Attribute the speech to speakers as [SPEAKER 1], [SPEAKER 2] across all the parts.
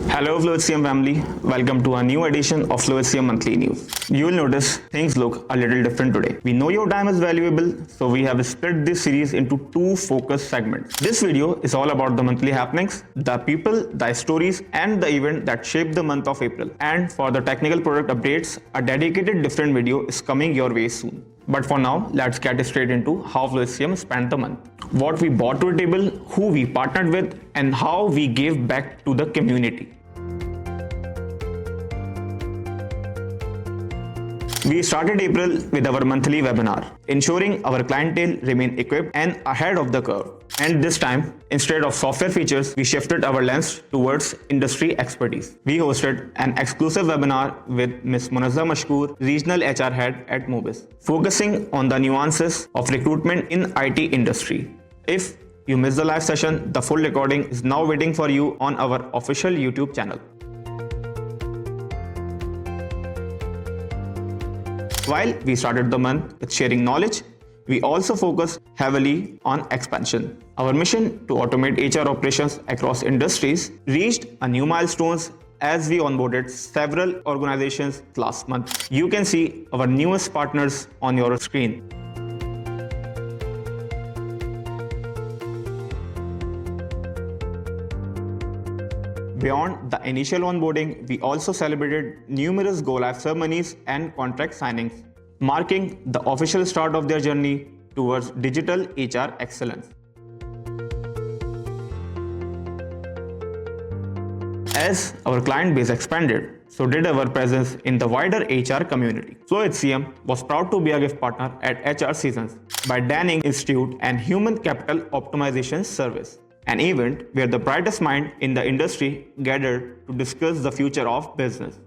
[SPEAKER 1] Hello FlowHCM family, welcome to a new edition of FlowHCM Monthly News. You will notice things look a little different today. We know your time is valuable, so we have split this series into two focused segments. This video is all about the monthly happenings, the people, the stories and the event that shaped the month of April. And for the technical product updates, a dedicated different video is coming your way soon. But for now, let's get straight into how FlowHCM spent the month. What we brought to the table, who we partnered with, and how we gave back to the community. We started April with our monthly webinar, ensuring our clientele remain equipped and ahead of the curve. And this time, instead of software features, we shifted our lens towards industry expertise. We hosted an exclusive webinar with Ms. Munazza Mashkoor, Regional HR Head at Mobis, focusing on the nuances of recruitment in IT industry. If you missed the live session, the full recording is now waiting for you on our official YouTube channel. While we started the month with sharing knowledge, we also focused heavily on expansion. Our mission to automate HR operations across industries reached a new milestones as we onboarded several organizations last month. You can see our newest partners on your screen. Beyond the initial onboarding, we also celebrated numerous go-live ceremonies and contract signings, marking the official start of their journey towards digital HR excellence. As our client base expanded, so did our presence in the wider HR community. FlowHCM was proud to be a gift partner at HR Seasons by Danning Institute and Human Capital Optimization Service, an event where the brightest mind in the industry gathered to discuss the future of business.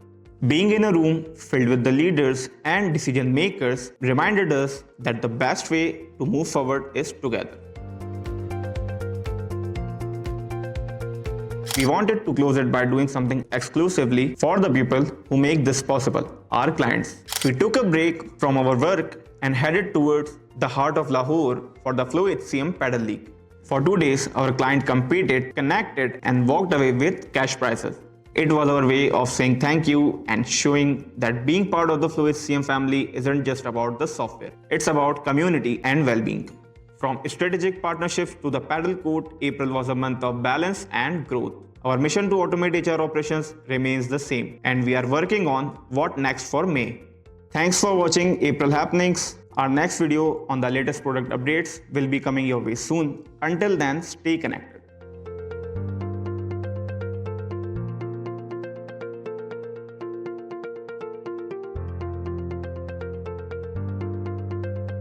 [SPEAKER 1] Being in a room filled with the leaders and decision makers reminded us that the best way to move forward is together. We wanted to close it by doing something exclusively for the people who make this possible, our clients. We took a break from our work and headed towards the heart of Lahore for the FlowHCM Padel League. For 2 days, our client competed, connected, and walked away with cash prizes. It was our way of saying thank you and showing that being part of the FlowHCM family isn't just about the software. It's about community and well-being. From strategic partnerships to the Padel court, April was a month of balance and growth. Our mission to automate HR operations remains the same, and we are working on what next for May. Thanks for watching April Happenings. Our next video on the latest product updates will be coming your way soon. Until then, stay connected.